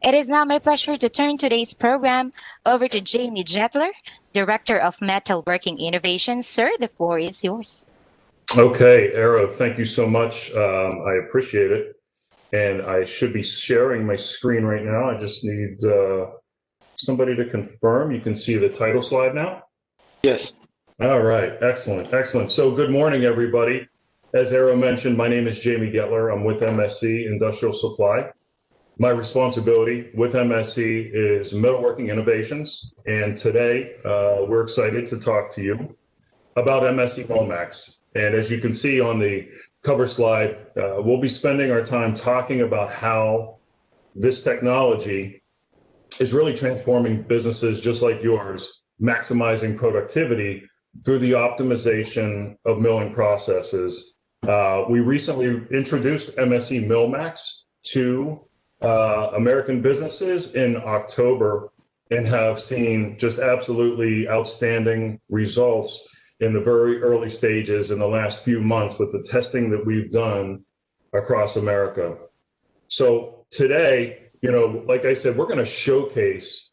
It is now my pleasure to turn today's program over to Jamie Jettler, Director of Metalworking Innovation. Sir, the floor is yours. Okay, Aero, thank you so much. I appreciate it. And I should be sharing my screen right now. I just need somebody to confirm. You can see the title slide now? Yes. All right, excellent, excellent. So good morning, everybody. As Aero mentioned, my name is Jamie Goettler. I'm with MSC Industrial Supply. My responsibility with MSC is metalworking innovations. And today, we're excited to talk to you about MSC MillMax. And as you can see on the cover slide, we'll be spending our time talking about how this technology is really transforming businesses just like yours, maximizing productivity through the optimization of milling processes. We recently introduced MSC MillMax to American businesses in October and have seen just absolutely outstanding results in the very early stages in the last few months with the testing that we've done across America. So today, like I said, we're going to showcase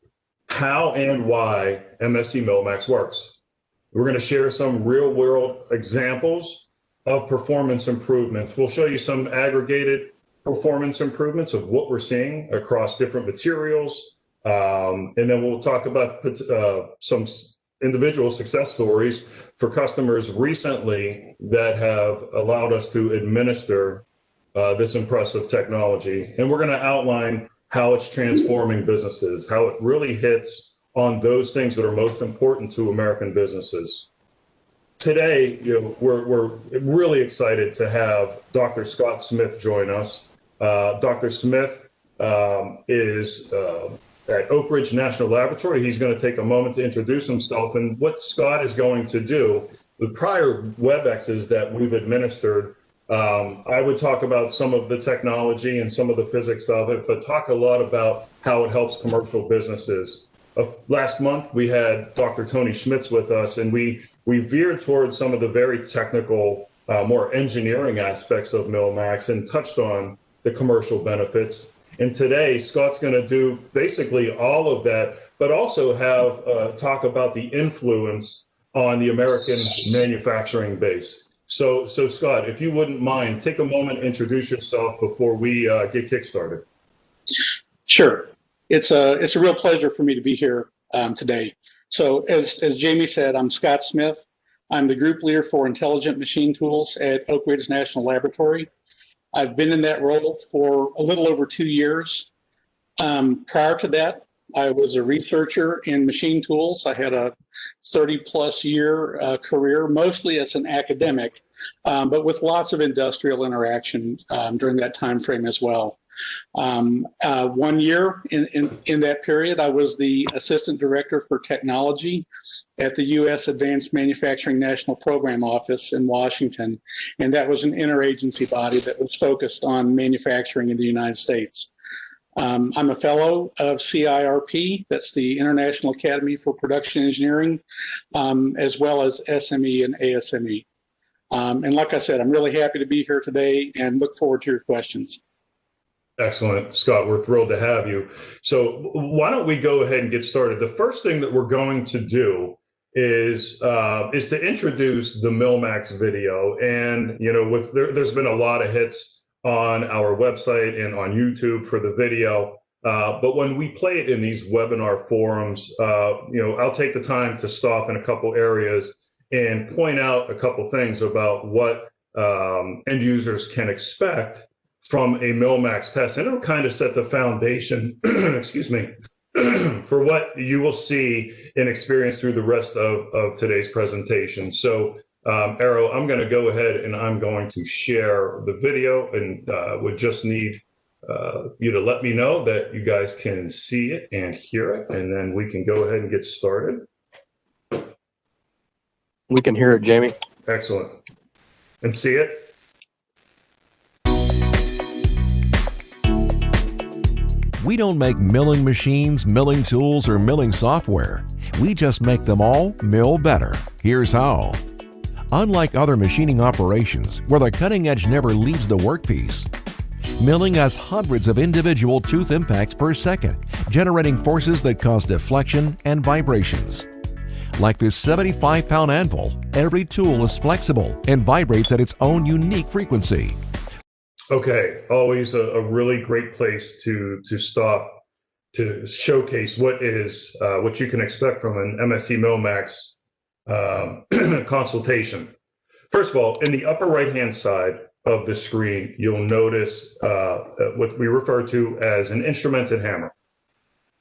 how and why MSC MillMax works. We're going to share some real world examples of performance improvements. We'll show you some aggregated performance improvements of what we're seeing across different materials. And then we'll talk about some individual success stories for customers recently that have allowed us to administer this impressive technology. And we're going to outline how it's transforming businesses, how it really hits on those things that are most important to American businesses. Today, we're really excited to have Dr. Scott Smith join us. Dr. Smith is at Oak Ridge National Laboratory. He's going to take a moment to introduce himself and what Scott is going to do. The prior WebExes that we've administered, I would talk about some of the technology and some of the physics of it, but talk a lot about how it helps commercial businesses. Last month, we had Dr. Tony Schmitz with us, and we veered towards some of the very technical, more engineering aspects of MillMax and touched on the commercial benefits. And today, Scott's going to do basically all of that, but also have talk about the influence on the American manufacturing base. So Scott, if you wouldn't mind, take a moment, introduce yourself before we get kickstarted. Sure. It's a real pleasure for me to be here today. So as Jamie said, I'm Scott Smith. I'm the group leader for intelligent machine tools at Oak Ridge National Laboratory. I've been in that role for a little over 2 years. Prior to that, I was a researcher in machine tools. I had a 30-plus year career, mostly as an academic, but with lots of industrial interaction during that time frame as well. 1 year in that period, I was the Assistant Director for Technology at the U.S. Advanced Manufacturing National Program Office in Washington, and that was an interagency body that was focused on manufacturing in the United States. I'm a fellow of CIRP, that's the International Academy for Production Engineering, as well as SME and ASME. And like I said, I'm really happy to be here today and look forward to your questions. Excellent, Scott. We're thrilled to have you. So why don't we go ahead and get started? The first thing that we're going to do is to introduce the MillMax video. And, there's been a lot of hits on our website and on YouTube for the video. But when we play it in these webinar forums, I'll take the time to stop in a couple areas and point out a couple things about what end users can expect from a MillMax test, and it'll kind of set the foundation, excuse me, for what you will see and experience through the rest of today's presentation. So, Aero, I'm going to go ahead and I'm going to share the video, and would just need you to let me know that you guys can see it and hear it, and then we can go ahead and get started. We can hear it, Jamie. Excellent. And see it? We don't make milling machines, milling tools, or milling software. We just make them all mill better. Here's how. Unlike other machining operations, where the cutting edge never leaves the workpiece, Milling has hundreds of individual tooth impacts per second, generating forces that cause deflection and vibrations. Like this 75-pound anvil, every tool is flexible and vibrates at its own unique frequency. Okay, always a really great place to stop to showcase what you can expect from an MSC MillMax consultation. First of all, in the upper right-hand side of the screen, you'll notice what we refer to as an instrumented hammer.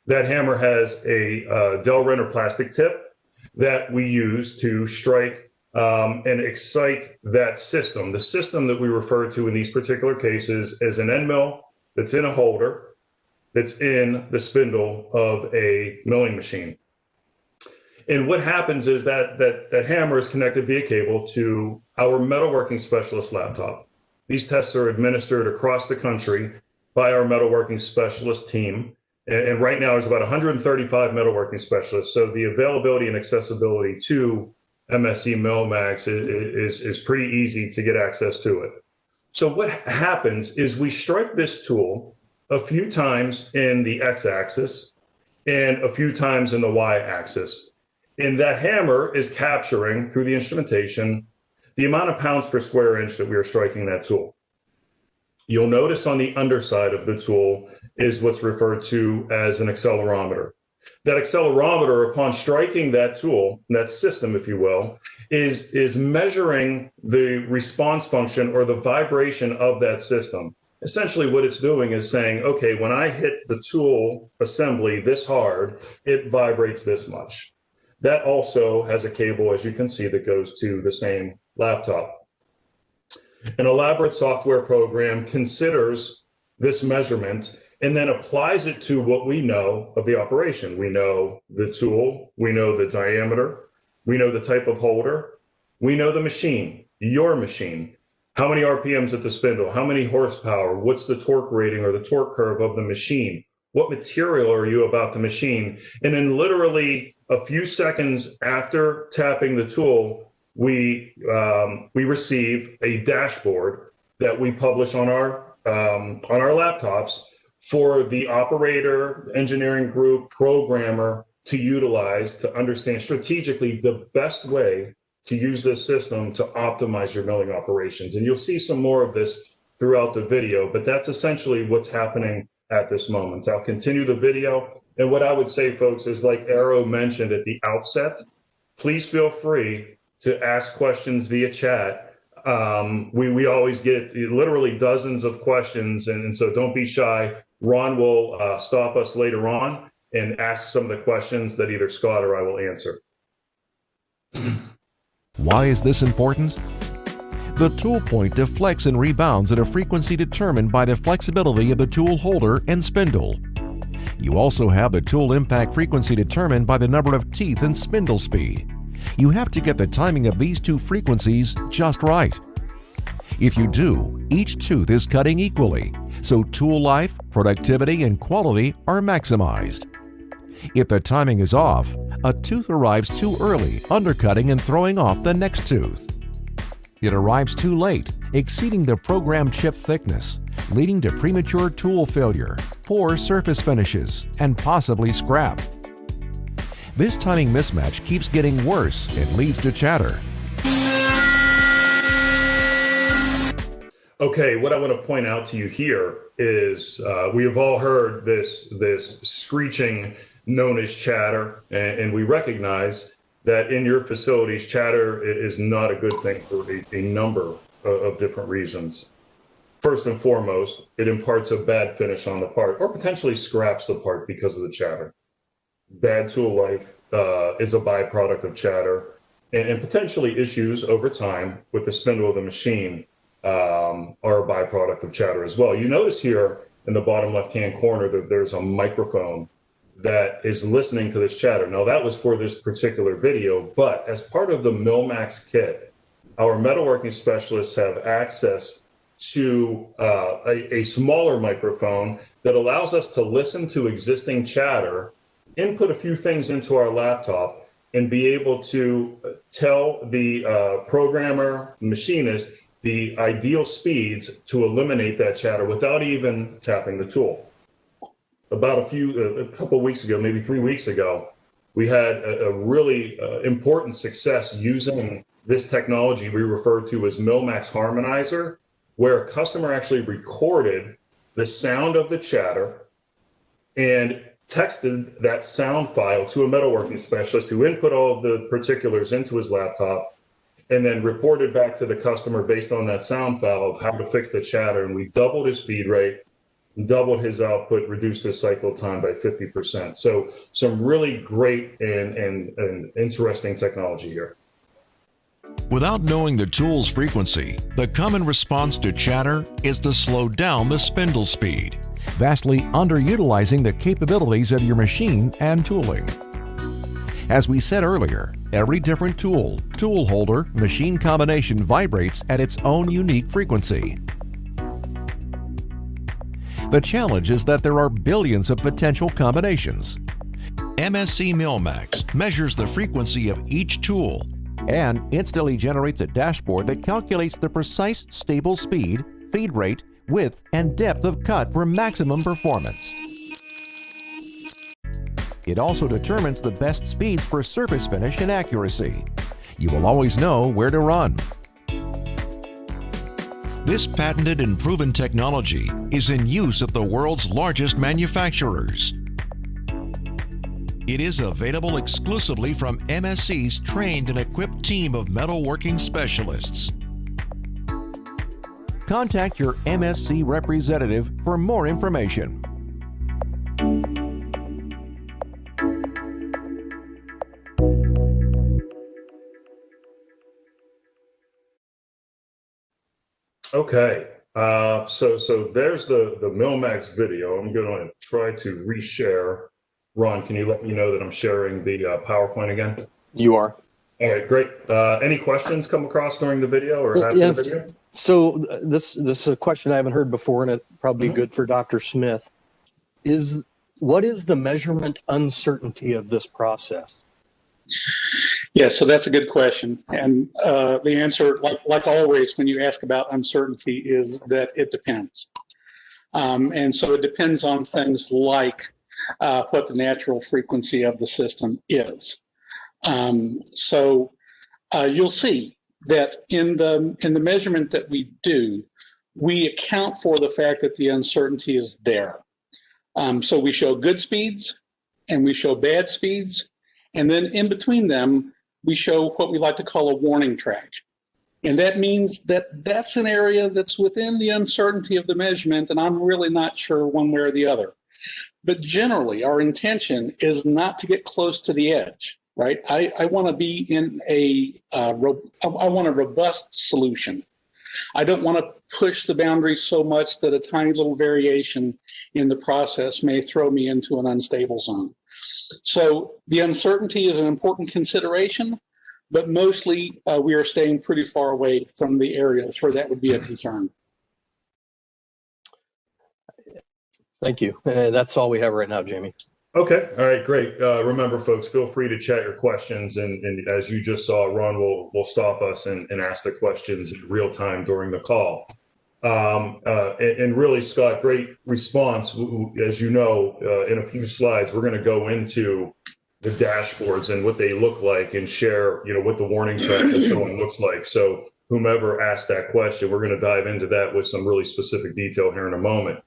That hammer has a Delrinter plastic tip that we use to strike and excite that system. The system that we refer to in these particular cases is an end mill that's in a holder that's in the spindle of a milling machine. And what happens is that hammer is connected via cable to our metalworking specialist laptop. These tests are administered across the country by our metalworking specialist team. And right now there's about 135 metalworking specialists. So the availability and accessibility to MSC MillMax is pretty easy to get access to it. So what happens is we strike this tool a few times in the x-axis and a few times in the y-axis. And that hammer is capturing, through the instrumentation, the amount of pounds per square inch that we are striking that tool. You'll notice on the underside of the tool is what's referred to as an accelerometer. That accelerometer, upon striking that tool, that system, if you will, is measuring the response function or the vibration of that system. Essentially what it's doing is saying, okay, when I hit the tool assembly this hard, it vibrates this much. That also has a cable, as you can see, that goes to the same laptop. An elaborate software program considers this measurement and then applies it to what we know of the operation. We know the tool, we know the diameter, we know the type of holder, we know the machine, your machine, how many RPMs at the spindle, how many horsepower, what's the torque rating or the torque curve of the machine, what material are you about the machine, and then literally a few seconds after tapping the tool, we receive a dashboard that we publish on our laptops for the operator, engineering group, programmer to utilize to understand strategically the best way to use this system to optimize your milling operations. And you'll see some more of this throughout the video, but that's essentially what's happening at this moment. I'll continue the video. And what I would say, folks, is like Aero mentioned at the outset, please feel free to ask questions via chat. We always get literally dozens of questions, and so don't be shy. Ron will stop us later on and ask some of the questions that either Scott or I will answer. Why is this important? The tool point deflects and rebounds at a frequency determined by the flexibility of the tool holder and spindle. You also have the tool impact frequency determined by the number of teeth and spindle speed. You have to get the timing of these two frequencies just right. If you do, each tooth is cutting equally, so tool life, productivity, and quality are maximized. If the timing is off, a tooth arrives too early, undercutting and throwing off the next tooth. It arrives too late, exceeding the programmed chip thickness, leading to premature tool failure, poor surface finishes, and possibly scrap. This timing mismatch keeps getting worse and leads to chatter. Okay, what I want to point out to you here is we have all heard this screeching known as chatter, and we recognize that in your facilities, chatter is not a good thing for a number of different reasons. First and foremost, it imparts a bad finish on the part or potentially scraps the part because of the chatter. Bad tool life is a byproduct of chatter, and potentially issues over time with the spindle of the machine are a byproduct of chatter as well. You notice here in the bottom left-hand corner that there's a microphone that is listening to this chatter. Now that was for this particular video, but as part of the MillMax kit, our metalworking specialists have access to a smaller microphone that allows us to listen to existing chatter, input a few things into our laptop, and be able to tell the programmer, machinist, the ideal speeds to eliminate that chatter without even tapping the tool. About a couple of weeks ago, maybe 3 weeks ago, we had a really important success using this technology we refer to as Milmax Harmonizer, where a customer actually recorded the sound of the chatter and texted that sound file to a metalworking specialist who input all of the particulars into his laptop and then reported back to the customer based on that sound file of how to fix the chatter. And we doubled his feed rate, doubled his output, reduced his cycle time by 50%. So some really great and interesting technology here. Without knowing the tool's frequency, the common response to chatter is to slow down the spindle speed, vastly underutilizing the capabilities of your machine and tooling. As we said earlier, every different tool, tool holder, machine combination vibrates at its own unique frequency. The challenge is that there are billions of potential combinations. MSC MillMax measures the frequency of each tool and instantly generates a dashboard that calculates the precise stable speed, feed rate, width, and depth of cut for maximum performance. It also determines the best speeds for surface finish and accuracy. You will always know where to run. This patented and proven technology is in use at the world's largest manufacturers. It is available exclusively from MSC's trained and equipped team of metalworking specialists. Contact your MSC representative for more information. Okay, so there's the Milmax video. I'm going to try to reshare. Ron, can you let me know that I'm sharing the PowerPoint again? You are. All right, great. Any questions come across during the video or after the video? So this is a question I haven't heard before, and it's probably good for Dr. Smith. What is the measurement uncertainty of this process? Yeah, so that's a good question. And the answer, like always, when you ask about uncertainty, is that it depends. And so it depends on things like what the natural frequency of the system is. So you'll see that in the measurement that we do, we account for the fact that the uncertainty is there. So we show good speeds and we show bad speeds. And then in between them, we show what we like to call a warning track. And that means that that's an area that's within the uncertainty of the measurement, and I'm really not sure one way or the other. But generally, our intention is not to get close to the edge, right? I want to be in I want a robust solution. I don't want to push the boundaries so much that a tiny little variation in the process may throw me into an unstable zone. So the uncertainty is an important consideration, but mostly we are staying pretty far away from the areas where that would be a concern. Thank you. That's all we have right now, Jamie. Okay, all right, great. Remember, folks, feel free to chat your questions, and as you just saw, Ron will stop us and ask the questions in real time during the call. And really, Scott, great response. As you know, in a few slides, we're going to go into the dashboards and what they look like and share, what the warning track and so on looks like. So whomever asked that question, we're going to dive into that with some really specific detail here in a moment.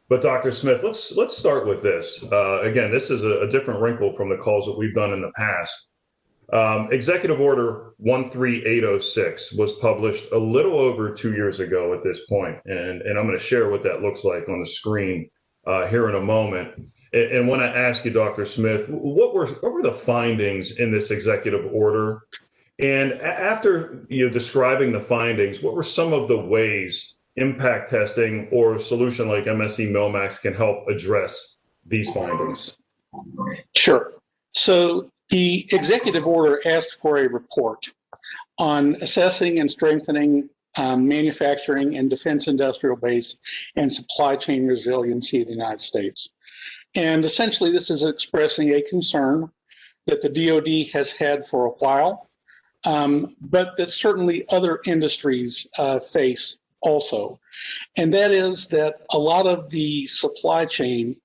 But Dr. Smith, let's start with this. Again, this is a different wrinkle from the calls that we've done in the past. Executive Order 13806 was published a little over 2 years ago at this point, and I'm going to share what that looks like on the screen here in a moment. And when I ask you, Dr. Smith, what were the findings in this executive order? And after describing the findings, what were some of the ways impact testing or a solution like MSC MillMax can help address these findings? Sure. So the executive order asked for a report on assessing and strengthening manufacturing and defense industrial base and supply chain resiliency in the United States. And essentially, this is expressing a concern that the DoD has had for a while but that certainly other industries face also. And that is that a lot of the supply chain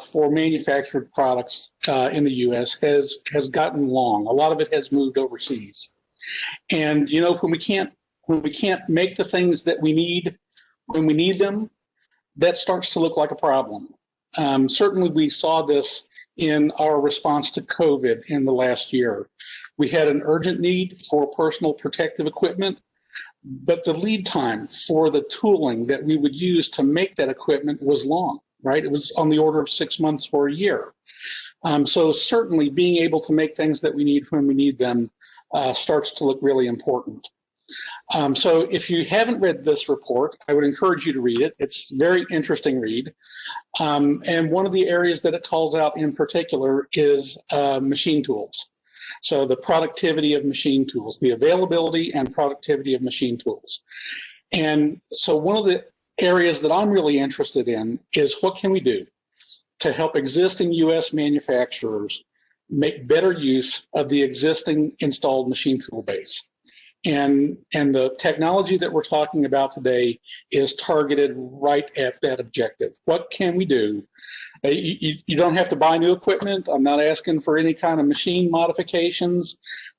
for manufactured products in the U.S. has gotten long. A lot of it has moved overseas. And you know, when we can't make the things that we need when we need them, that starts to look like a problem. Certainly, we saw this in our response to COVID in the last year. We had an urgent need for personal protective equipment, but the lead time for the tooling that we would use to make that equipment was long, right? It was on the order of 6 months or a year. So certainly being able to make things that we need when we need them starts to look really important. So if you haven't read this report, I would encourage you to read it. It's a very interesting read. And one of the areas that it calls out in particular is machine tools. So the productivity of machine tools, the availability and productivity of machine tools. And so one of the areas that I'm really interested in is what can we do to help existing U.S. manufacturers make better use of the existing installed machine tool base. And the technology that we're talking about today is targeted right at that objective. What can we do? You don't have to buy new equipment. I'm not asking for any kind of machine modifications.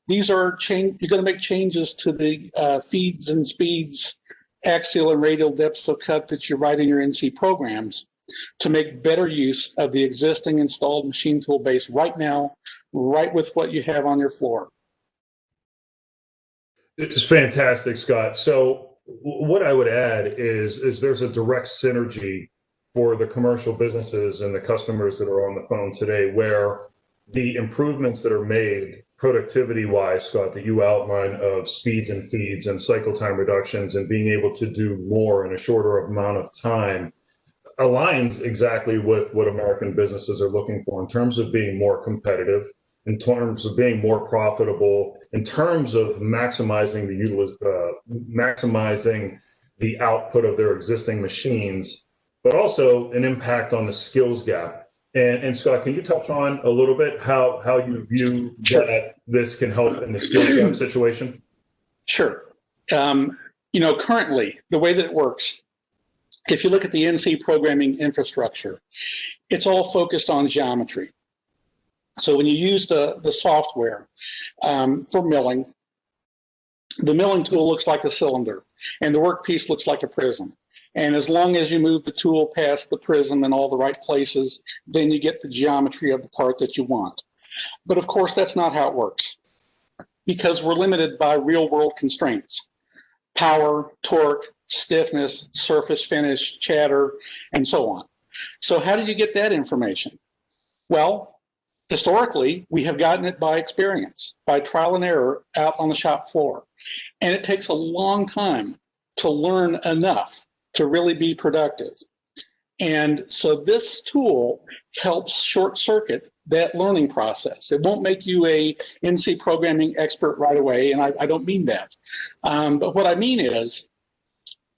These are you're going to make changes to the feeds and speeds, axial and radial depths of cut that you write in your NC programs to make better use of the existing installed machine tool base right now, right with what you have on your floor. It's fantastic, Scott. So what I would add is there's a direct synergy for the commercial businesses and the customers that are on the phone today, where the improvements that are made productivity-wise, Scott, that you outline of speeds and feeds and cycle time reductions and being able to do more in a shorter amount of time aligns exactly with what American businesses are looking for in terms of being more competitive, in terms of being more profitable, in terms of maximizing the output of their existing machines, but also an impact on the skills gap. And Scott, can you touch on a little bit how you view that this can help in the skills gap situation? Sure. You know, currently, the way that it works, if you look at the NC programming infrastructure, it's all focused on geometry. So when you use the software for milling, the milling tool looks like a cylinder and the workpiece looks like a prism. And as long as you move the tool past the prism in all the right places, then you get the geometry of the part that you want. But of course, that's not how it works because we're limited by real world constraints: power, torque, stiffness, surface finish, chatter, and so on. So how do you get that information? Well, historically, we have gotten it by experience, by trial and error out on the shop floor. And it takes a long time to learn enough to really be productive. And so this tool helps short circuit that learning process. It won't make you a NC programming expert right away, and I don't mean that. But what I mean is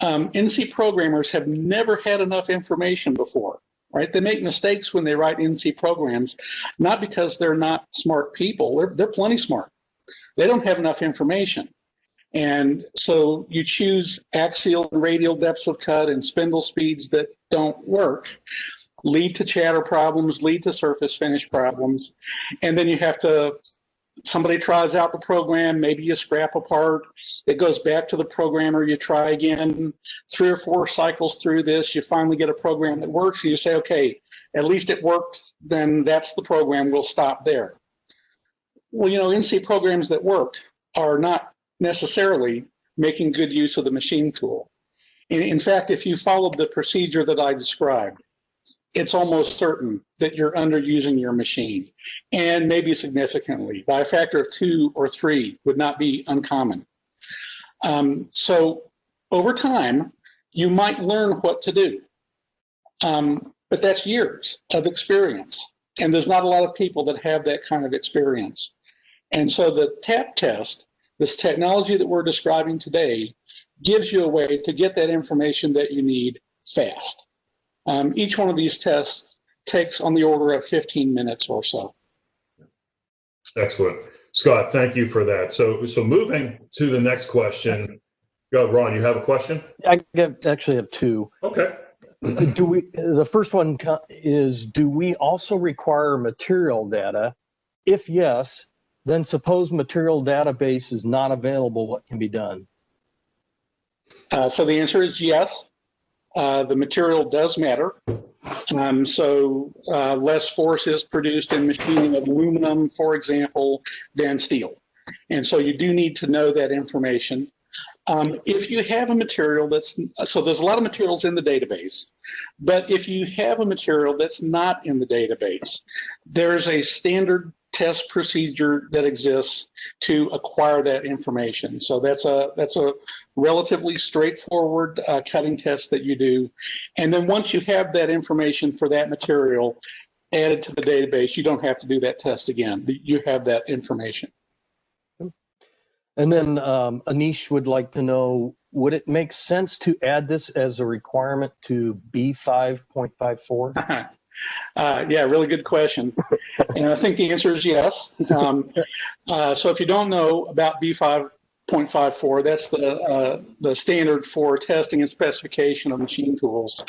NC programmers have never had enough information before. Right? They make mistakes when they write NC programs, not because they're not smart people. They're plenty smart. They don't have enough information. And so you choose axial and radial depths of cut and spindle speeds that don't work, lead to chatter problems, lead to surface finish problems. And then you have to, somebody tries out the program, maybe you scrap a part, it goes back to the programmer, you try again, 3 or 4 cycles through this, you finally get a program that works, and you say, okay, at least it worked, then that's the program, we'll stop there. Well, you know, NC programs that work are not necessarily making good use of the machine tool. In fact, if you followed the procedure that I described, it's almost certain that you're underusing your machine, and maybe significantly, by a factor of 2 or 3 would not be uncommon. So over time, you might learn what to do, but that's years of experience, and there's not a lot of people that have that kind of experience. And so the TAP test, this technology that we're describing today, gives you a way to get that information that you need fast. Each one of these tests takes on the order of 15 minutes or so. Excellent. Scott, thank you for that. So moving to the next question. Ron, you have a question? I actually have two. Okay. The first one is, do we also require material data? If yes, then suppose material database is not available, what can be done? So the answer is yes. The material does matter. Less force is produced in machining of aluminum, for example, than steel. And so you do need to know that information. If you have a material so there's a lot of materials in the database, but if you have a material that's not in the database, there's a standard test procedure that exists to acquire that information. So that's a relatively straightforward cutting test that you do. And then once you have that information for that material added to the database, you don't have to do that test again. You have that information. And then Anish would like to know, would it make sense to add this as a requirement to B5.54? Yeah, really good question. And I think the answer is yes. So if you don't know about B5.54, that's the standard for testing and specification of machine tools.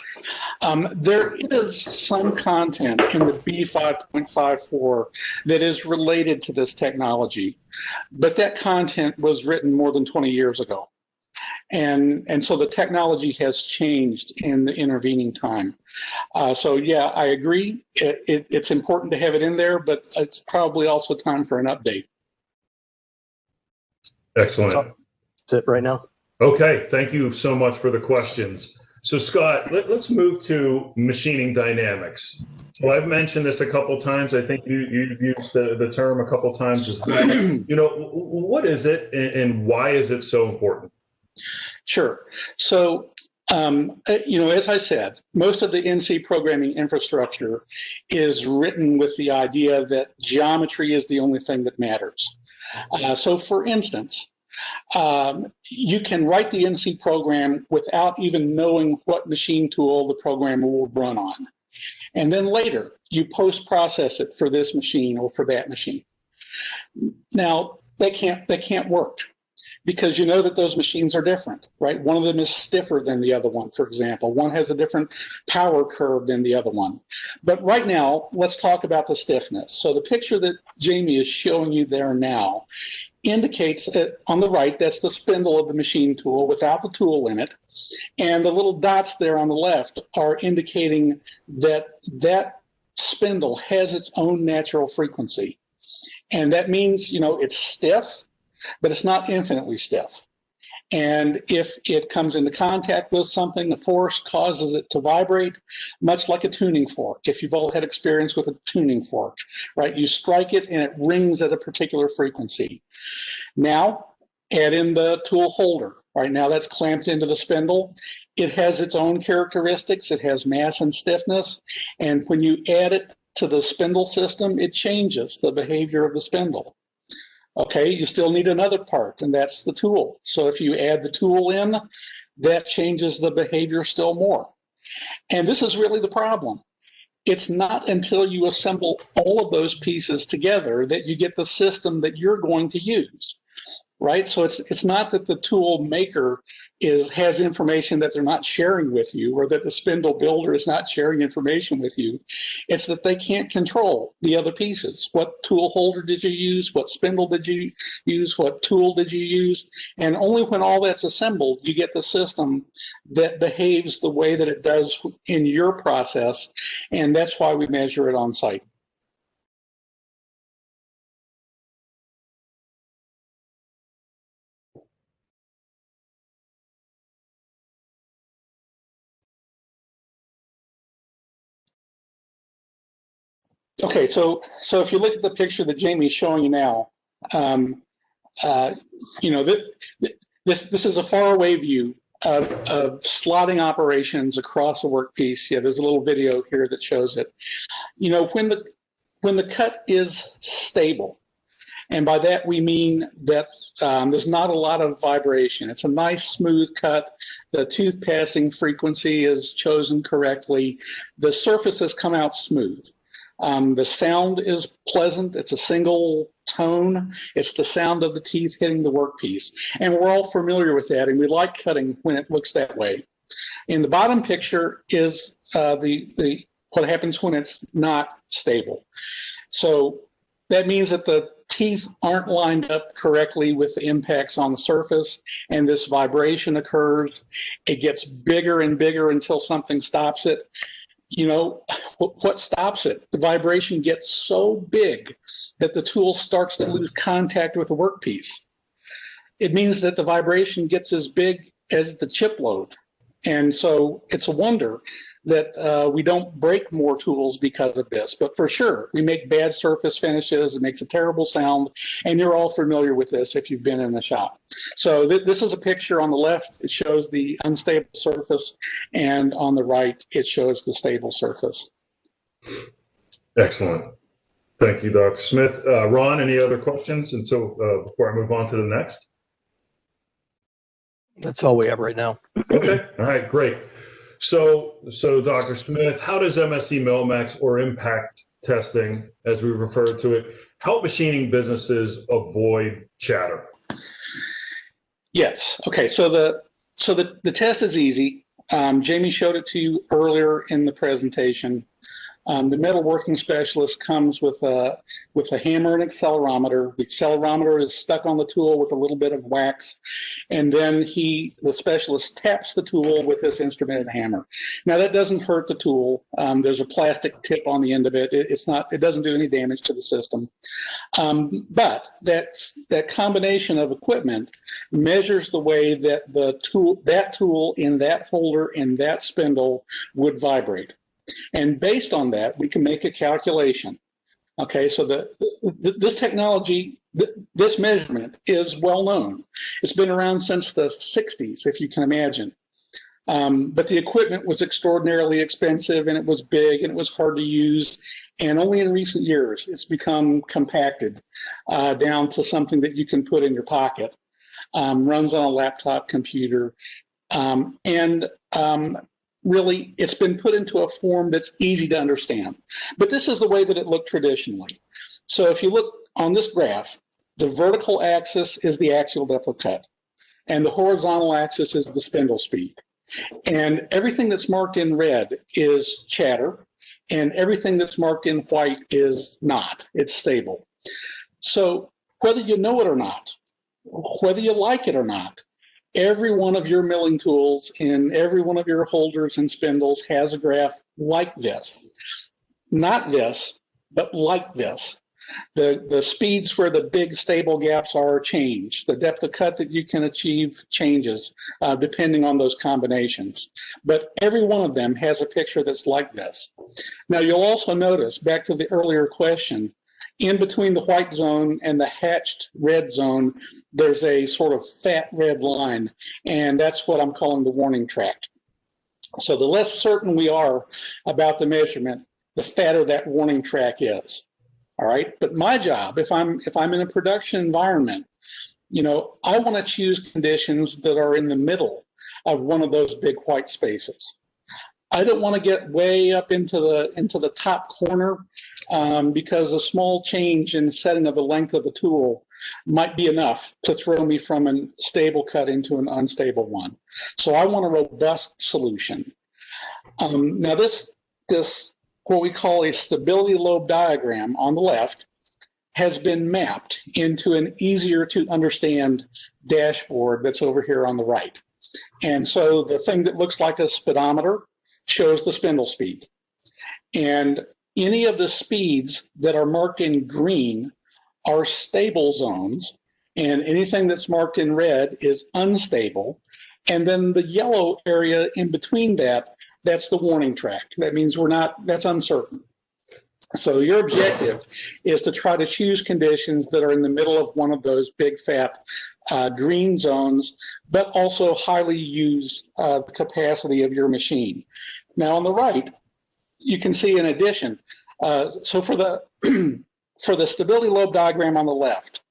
There is some content in the B5.54 that is related to this technology, but that content was written more than 20 years ago. And so the technology has changed in the intervening time. So yeah, I agree. It's important to have it in there, but it's probably also time for an update. Excellent. That's it right now. Okay, thank you so much for the questions. So Scott, let's move to machining dynamics. So I've mentioned this a couple times. I think you've used the term a couple times as well. What is it and why is it so important? Sure. So, as I said, most of the NC programming infrastructure is written with the idea that geometry is the only thing that matters. So for instance, you can write the NC program without even knowing what machine tool the programmer will run on. And then later, you post-process it for this machine or for that machine. Now, they can't work, because you know that those machines are different, right? One of them is stiffer than the other one, for example. One has a different power curve than the other one. But right now, let's talk about the stiffness. So the picture that Jamie is showing you there now indicates, on the right, that's the spindle of the machine tool without the tool in it. And the little dots there on the left are indicating that that spindle has its own natural frequency. And that means, it's stiff, but it's not infinitely stiff. And if it comes into contact with something, the force causes it to vibrate, much like a tuning fork. If you've all had experience with a tuning fork, right? You strike it and it rings at a particular frequency. Now, add in the tool holder. Right now that's clamped into the spindle. It has its own characteristics. It has mass and stiffness. And when you add it to the spindle system, it changes the behavior of the spindle. Okay, you still need another part, and that's the tool. So if you add the tool in, that changes the behavior still more. And this is really the problem. It's not until you assemble all of those pieces together that you get the system that you're going to use, right? So it's not that the tool maker has information that they're not sharing with you, or that the spindle builder is not sharing information with you. It's that they can't control the other pieces. What tool holder did you use? What spindle did you use? What tool did you use? And only when all that's assembled, you get the system that behaves the way that it does in your process. And that's why we measure it on site. Okay, so if you look at the picture that Jamie's showing you now, this is a faraway view of slotting operations across a workpiece. Yeah, there's a little video here that shows it. When the cut is stable, and by that we mean that there's not a lot of vibration. It's a nice smooth cut. The tooth passing frequency is chosen correctly. The surface has come out smooth. The sound is pleasant. It's a single tone. It's the sound of the teeth hitting the workpiece. And we're all familiar with that, and we like cutting when it looks that way. In the bottom picture is what happens when it's not stable. So that means that the teeth aren't lined up correctly with the impacts on the surface, and this vibration occurs. It gets bigger and bigger until something stops it. You know, what stops it? The vibration gets so big that the tool starts to lose contact with the workpiece. It means that the vibration gets as big as the chip load. And so it's a wonder that we don't break more tools because of this. But for sure, we make bad surface finishes. It makes a terrible sound. And you're all familiar with this if you've been in the shop. So this is a picture on the left. It shows the unstable surface. And on the right, it shows the stable surface. Excellent. Thank you, Dr. Smith. Ron, any other questions? And so before I move on to the next? That's all we have right now. Okay. All right, great. So Dr. Smith, how does MSC MillMax or impact testing, as we refer to it, help machining businesses avoid chatter? Yes. Okay. So the test is easy. Jamie showed it to you earlier in the presentation. The metalworking specialist comes with a hammer and accelerometer. The accelerometer is stuck on the tool with a little bit of wax, and then the specialist taps the tool with this instrument and hammer. Now that doesn't hurt the tool. There's a plastic tip on the end of it. It doesn't do any damage to the system. But that combination of equipment measures the way that that tool in that holder in that spindle would vibrate. And based on that, we can make a calculation. Okay, so this technology, this measurement is well known. It's been around since the 60s, if you can imagine. But the equipment was extraordinarily expensive, and it was big, and it was hard to use. And only in recent years, it's become compacted down to something that you can put in your pocket, runs on a laptop computer, really, it's been put into a form that's easy to understand. But this is the way that it looked traditionally. So if you look on this graph, the vertical axis is the axial depth of cut, and the horizontal axis is the spindle speed. And everything that's marked in red is chatter, and everything that's marked in white is not. It's stable. So whether you know it or not, whether you like it or not, every one of your milling tools in every one of your holders and spindles has a graph like this. Not this, but like this. The speeds where the big stable gaps are change. The depth of cut that you can achieve changes depending on those combinations. But every one of them has a picture that's like this. Now you'll also notice, back to the earlier question, in between the white zone and the hatched red zone, there's a sort of fat red line, and that's what I'm calling the warning track. So the less certain we are about the measurement, the fatter that warning track is. All right, but my job, if I'm in a production environment, you know, I want to choose conditions that are in the middle of one of those big white spaces. I don't want to get way up into the top corner because a small change in setting of the length of the tool might be enough to throw me from a stable cut into an unstable one. So I want a robust solution. Now this what we call a stability lobe diagram on the left has been mapped into an easier to understand dashboard that's over here on the right. And so the thing that looks like a speedometer shows the spindle speed. And any of the speeds that are marked in green are stable zones, and anything that's marked in red is unstable. And then the yellow area in between that's the warning track. That means that's uncertain. So your objective is to try to choose conditions that are in the middle of one of those big fat green zones, but also highly use the capacity of your machine. Now on the right, you can see in addition, so for the stability lobe diagram on the left,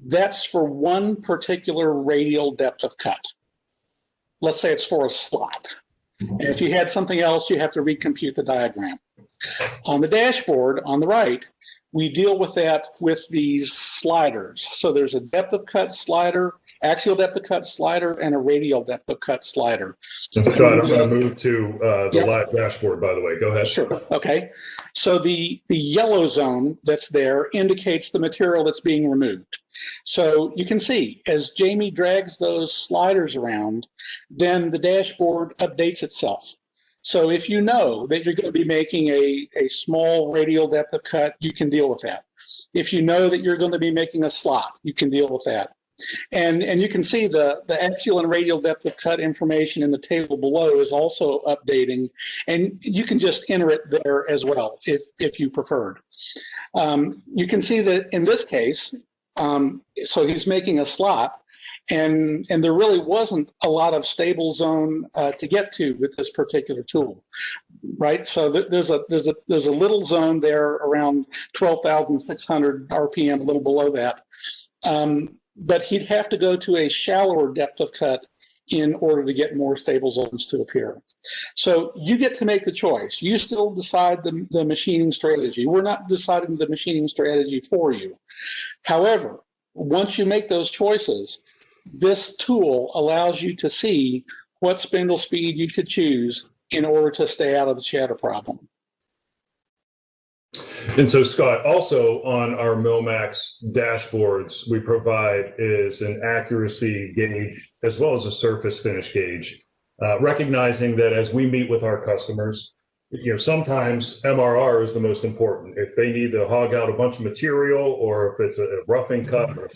that's for one particular radial depth of cut. Let's say it's for a slot. And if you had something else, you have to recompute the diagram. On the dashboard on the right, we deal with that with these sliders. So there's a depth of cut slider, axial depth of cut slider, and a radial depth of cut slider. And Scott, I'm going to move to the Yep. live dashboard, by the way. Go ahead. Sure. Okay. So the yellow zone that's there indicates the material that's being removed. So you can see as Jamie drags those sliders around, then the dashboard updates itself. So if you know that you're going to be making a small radial depth of cut, you can deal with that. If you know that you're going to be making a slot, you can deal with that. And you can see the axial and radial depth of cut information in the table below is also updating, and you can just enter it there as well if you preferred. You can see that in this case, so he's making a slot, and there really wasn't a lot of stable zone to get to with this particular tool, right? So there's a little zone there around 12,600 RPM, a little below that. But he'd have to go to a shallower depth of cut in order to get more stable zones to appear. So you get to make the choice. You still decide the machining strategy. We're not deciding the machining strategy for you. However, once you make those choices, this tool allows you to see what spindle speed you could choose in order to stay out of the chatter problem. And so, Scott, also on our MillMax dashboards, we provide is an accuracy gauge as well as a surface finish gauge, recognizing that as we meet with our customers, sometimes MRR is the most important. If they need to hog out a bunch of material, or if it's a roughing cut or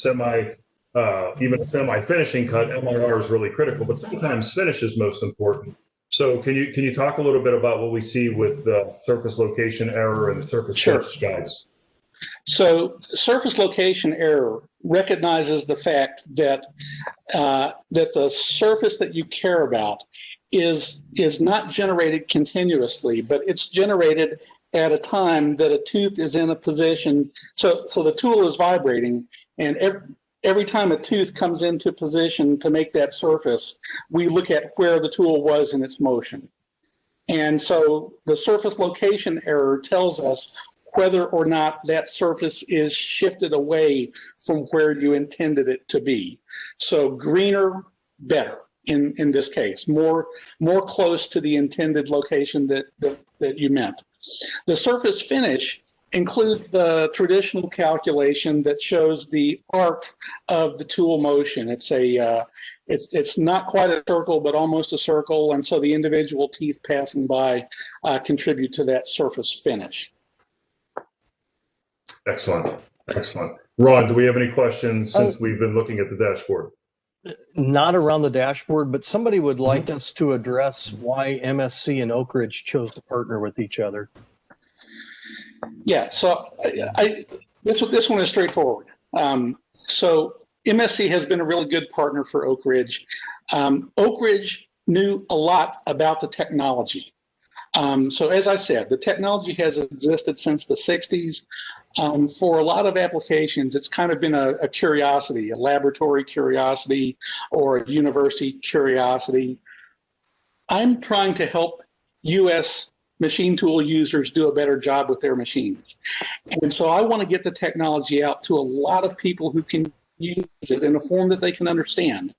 even a semi-finishing cut, MRR is really critical. But sometimes finish is most important. So can you talk a little bit about what we see with surface location error and the surface finish guides? So surface location error recognizes the fact that that the surface that you care about is not generated continuously, but it's generated at a time that a tooth is in a position. So the tool is vibrating, and every time a tooth comes into position to make that surface, we look at where the tool was in its motion. And so the surface location error tells us whether or not that surface is shifted away from where you intended it to be. So greener, better in this case, more close to the intended location that you meant. The surface finish includes the traditional calculation that shows the arc of the tool motion. It's not quite a circle, but almost a circle, and so the individual teeth passing by contribute to that surface finish. Excellent. Ron, do we have any questions since we've been looking at the dashboard? Not around the dashboard, but somebody would like us to address why MSC and Oak Ridge chose to partner with each other. Yeah, so this one is straightforward. So MSC has been a really good partner for Oak Ridge. Oak Ridge knew a lot about the technology. So as I said, the technology has existed since the 60s. For a lot of applications, it's kind of been a curiosity, a laboratory curiosity or a university curiosity. I'm trying to help U.S. machine tool users do a better job with their machines. And so I want to get the technology out to a lot of people who can use it in a form that they can understand.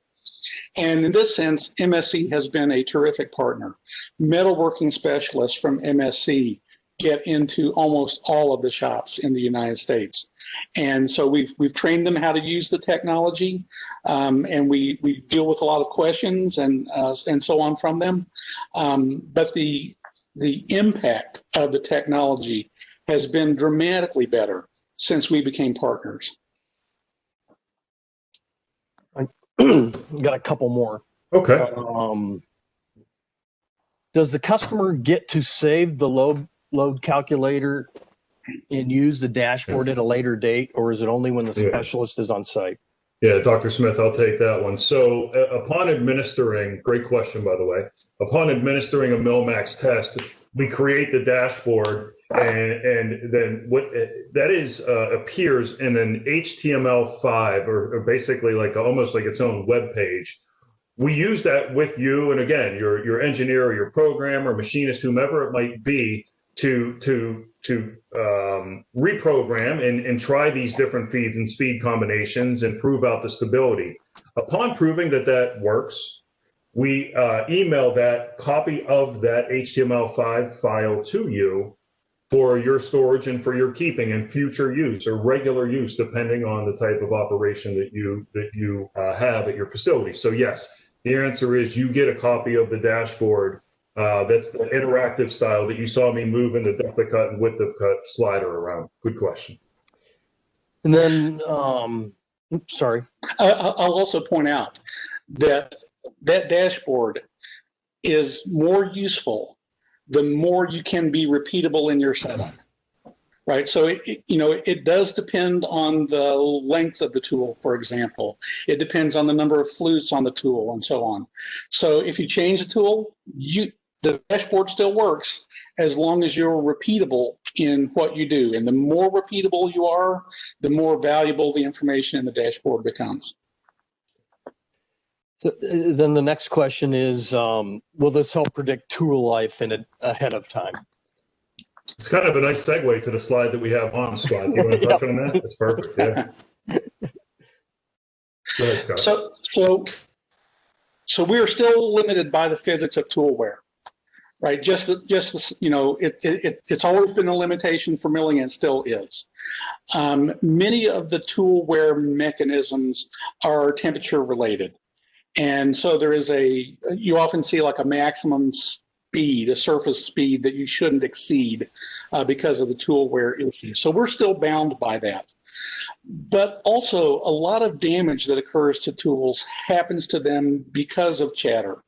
And in this sense, MSC has been a terrific partner. Metalworking specialists from MSC get into almost all of the shops in the United States. And so we've trained them how to use the technology, and we deal with a lot of questions and so on from them. But the impact of the technology has been dramatically better since we became partners. I got a couple more. Okay. Does the customer get to save the load calculator and use the dashboard at a later date, or is it only when the specialist is on site? Yeah, Dr. Smith, I'll take that one. So upon administering, great question, by the way, upon administering a MillMax test, we create the dashboard, and then what that is appears in an HTML5 or basically like almost like its own web page. We use that with you, and again, your engineer or your programmer, machinist, whomever it might be, reprogram and try these different feeds and speed combinations and prove out the stability. Upon proving that that works, we email that copy of that HTML5 file to you for your storage and for your keeping and future use or regular use, depending on the type of operation that you have at your facility. So yes, the answer is you get a copy of the dashboard. That's the interactive style that you saw me moving the depth of cut and width of cut slider around. Good question. And then, sorry. I'll also point out that that dashboard is more useful the more you can be repeatable in your setup, right? So, it does depend on the length of the tool, for example. It depends on the number of flutes on the tool and so on. So if you change the tool, the dashboard still works as long as you're repeatable in what you do. And the more repeatable you are, the more valuable the information in the dashboard becomes. So then the next question is, will this help predict tool life ahead of time? It's kind of a nice segue to the slide that we have on, Scott. Do you want to touch on that? That's perfect, yeah. Go ahead, Scott. So we are still limited by the physics of tool wear, right? It's always been a limitation for milling and still is. Many of the tool wear mechanisms are temperature related. And so you often see like a maximum speed, a surface speed that you shouldn't exceed because of the tool wear issue. So we're still bound by that. But also a lot of damage that occurs to tools happens to them because of chatter,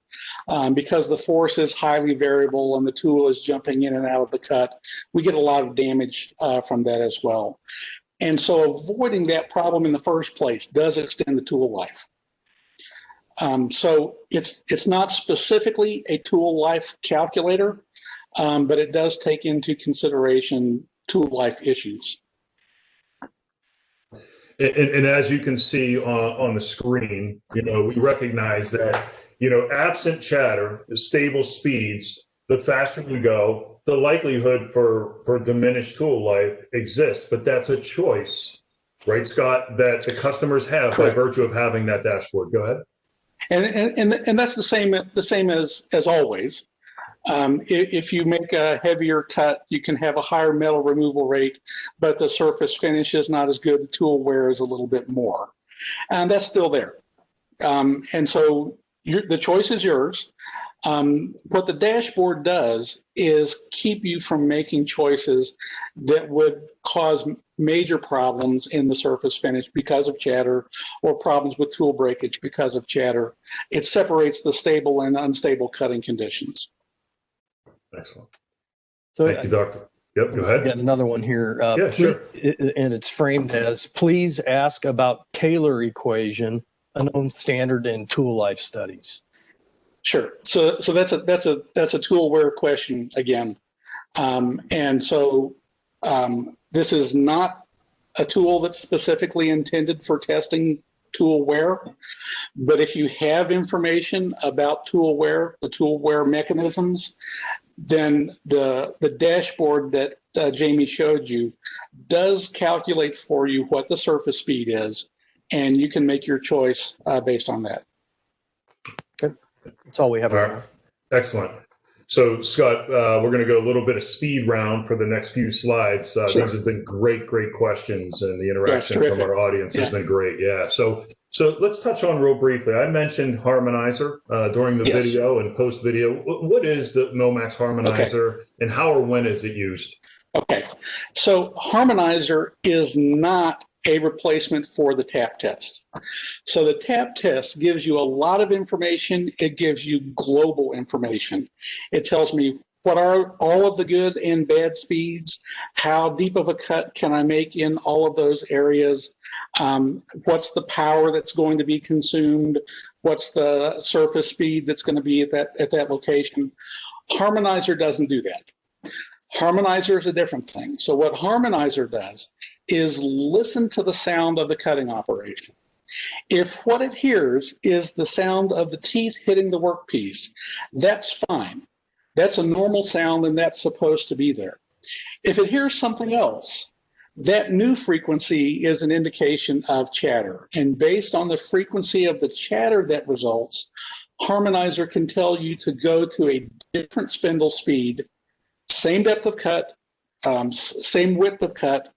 because the force is highly variable and the tool is jumping in and out of the cut. We get a lot of damage from that as well. And so avoiding that problem in the first place does extend the tool life. So it's not specifically a tool life calculator, but it does take into consideration tool life issues. And as you can see on the screen, we recognize that, absent chatter, the stable speeds, the faster you go, the likelihood for diminished tool life exists, but that's a choice, right, Scott, that the customers have Correct. By virtue of having that dashboard. Go ahead. And that's the same as always. If you make a heavier cut, you can have a higher metal removal rate, but the surface finish is not as good. The tool wear is a little bit more, and that's still there. And so the choice is yours. What the dashboard does is keep you from making choices that would cause major problems in the surface finish because of chatter or problems with tool breakage because of chatter. It separates the stable and unstable cutting conditions. Excellent. So thank you, Doctor. Yep, go ahead. Got another one here. Yeah, sure. And it's framed as, please ask about Taylor equation, a known standard in tool life studies. Sure. So that's a tool wear question again. And so this is not a tool that's specifically intended for testing tool wear, but if you have information about tool wear, the tool wear mechanisms, then the dashboard that Jamie showed you does calculate for you what the surface speed is, and you can make your choice based on that. Okay. That's all we have. All right. Excellent. So, Scott, we're going to go a little bit of speed round for the next few slides. Sure. These have been great questions, and the interaction from our audience has been great. Yeah. So let's touch on real briefly. I mentioned Harmonizer during the video and post video. What is the Milmax Harmonizer, and how or when is it used? Okay. So Harmonizer is not a replacement for the tap test. So the tap test gives you a lot of information. It gives you global information. It tells me what are all of the good and bad speeds, how deep of a cut can I make in all of those areas, what's the power that's going to be consumed, what's the surface speed that's going to be at that location. Harmonizer doesn't do that. Harmonizer is a different thing. So what Harmonizer does is listen to the sound of the cutting operation. If what it hears is the sound of the teeth hitting the workpiece, that's fine. That's a normal sound, and that's supposed to be there. If it hears something else, that new frequency is an indication of chatter. And based on the frequency of the chatter that results, Harmonizer can tell you to go to a different spindle speed, same depth of cut, same width of cut,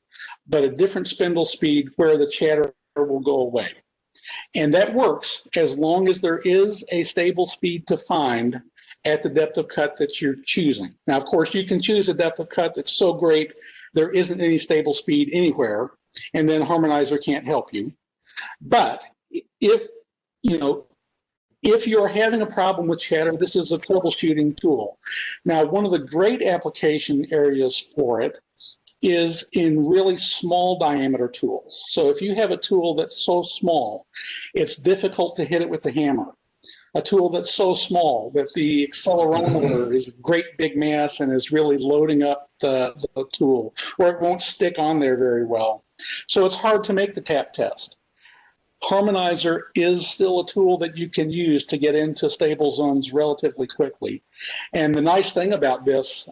but a different spindle speed where the chatter will go away. And that works as long as there is a stable speed to find at the depth of cut that you're choosing. Now, of course, you can choose a depth of cut that's so great there isn't any stable speed anywhere, and then Harmonizer can't help you. But if you're having a problem with chatter, this is a troubleshooting tool. Now, one of the great application areas for it is in really small diameter tools. So if you have a tool that's so small, it's difficult to hit it with the hammer. A tool that's so small that the accelerometer is a great big mass and is really loading up the tool, or it won't stick on there very well. So it's hard to make the tap test. Harmonizer is still a tool that you can use to get into stable zones relatively quickly. And the nice thing about this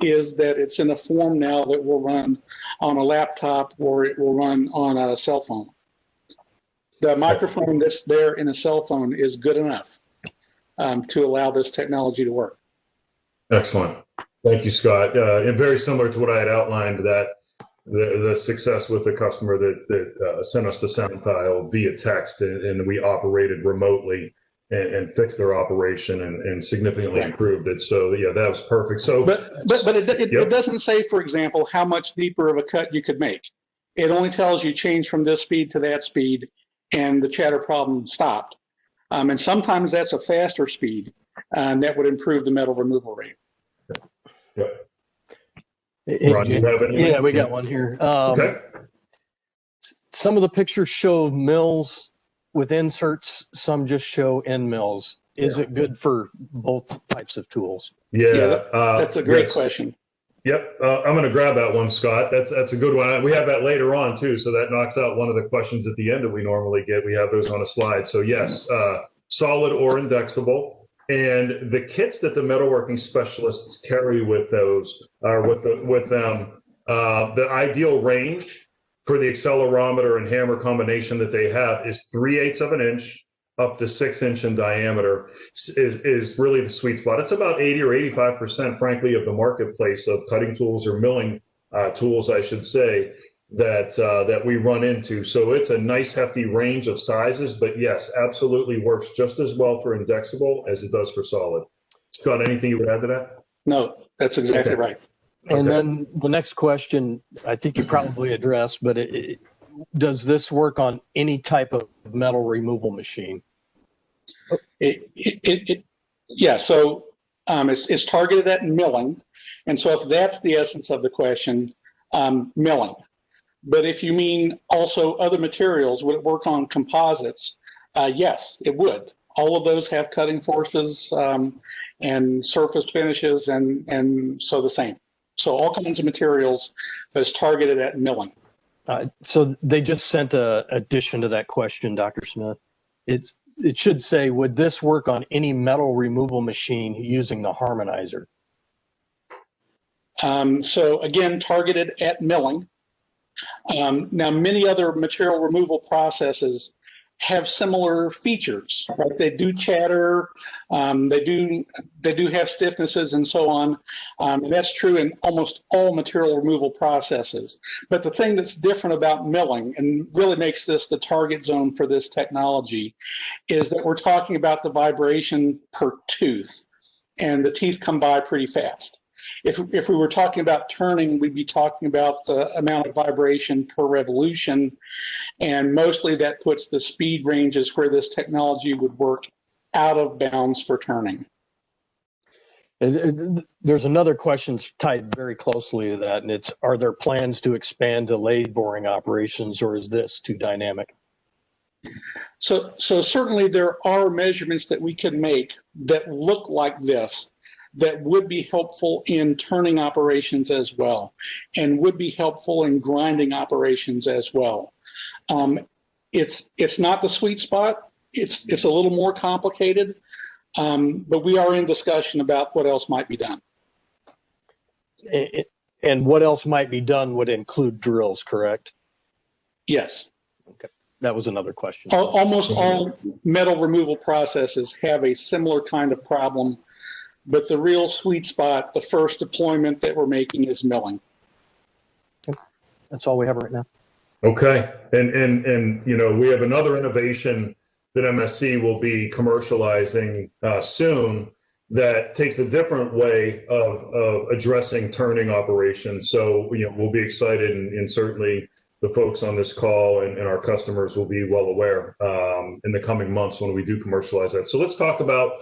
is that it's in a form now that will run on a laptop or it will run on a cell phone. The microphone that's there in a cell phone is good enough to allow this technology to work. Excellent. Thank you, Scott. And very similar to what I had outlined, that the success with the customer that sent us the sound file via text, and we operated remotely and fixed their operation and significantly improved it. So yeah, that was perfect. So, but it doesn't say, for example, how much deeper of a cut you could make. It only tells you change from this speed to that speed, and the chatter problem stopped. And sometimes that's a faster speed, and that would improve the metal removal rate. Yeah. Ron, do you have any? Yeah, we got one here. Okay. Some of the pictures show mills with inserts, some just end mills. Is it good for both types of tools? Yeah, that's a great question. Yep, I'm going to grab that one, Scott. That's a good one. We have that later on too, so that knocks out one of the questions at the end that we normally get. We have those on a slide. So yes, solid or indexable, and the kits that the metalworking specialists carry with those are with them. The ideal range for the accelerometer and hammer combination that they have is 3/8 of an inch up to 6 inch in diameter is really the sweet spot. It's about 80 or 85%, frankly, of the marketplace of cutting tools or milling tools, I should say, that we run into. So it's a nice hefty range of sizes, but yes, absolutely works just as well for indexable as it does for solid. Scott, anything you would add to that? No, that's exactly right. And then the next question, I think you probably addressed, but does this work on any type of metal removal machine? Yeah, so it's targeted at milling. And so if that's the essence of the question, milling. But if you mean also other materials, would it work on composites? Yes, it would. All of those have cutting forces and surface finishes, and so the same. So all kinds of materials, but it's targeted at milling. So they just sent an addition to that question, Dr. Smith. It should say, would this work on any metal removal machine using the Harmonizer? So again, targeted at milling. Now, many other material removal processes have similar features, right? They do chatter, they do have stiffnesses and so on. And that's true in almost all material removal processes. But the thing that's different about milling and really makes this the target zone for this technology is that we're talking about the vibration per tooth, and the teeth come by pretty fast. If we were talking about turning, we'd be talking about the amount of vibration per revolution, and mostly that puts the speed ranges where this technology would work out of bounds for turning. There's another question tied very closely to that, and it's, are there plans to expand to lathe boring operations, or is this too dynamic? So certainly there are measurements that we can make that look like this, that would be helpful in turning operations as well, and would be helpful in grinding operations as well. It's not the sweet spot. It's a little more complicated, but we are in discussion about what else might be done. And what else might be done would include drills, correct? Yes. Okay, that was another question. Almost all metal removal processes have a similar kind of problem, but the real sweet spot, the first deployment that we're making, is milling. Okay. That's all we have right now. Okay, and you know, we have another innovation that MSC will be commercializing soon that takes a different way of addressing turning operations. So, you know, we'll be excited, and certainly the folks on this call and our customers will be well aware in the coming months when we do commercialize that. So let's talk about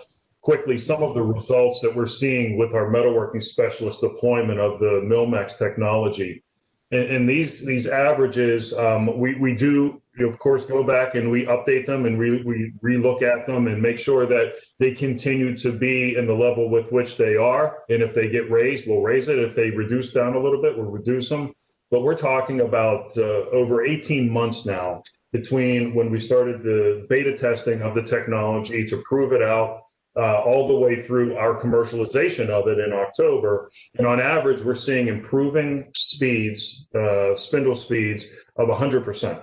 quickly some of the results that we're seeing with our metalworking specialist deployment of the MillMax technology. And these averages, we do, of course, go back and we update them and we relook at them and make sure that they continue to be in the level with which they are. And if they get raised, we'll raise it. If they reduce down a little bit, we'll reduce them. But we're talking about over 18 months now between when we started the beta testing of the technology to prove it out, all the way through our commercialization of it in October. And on average, we're seeing improving speeds, spindle speeds of 100%.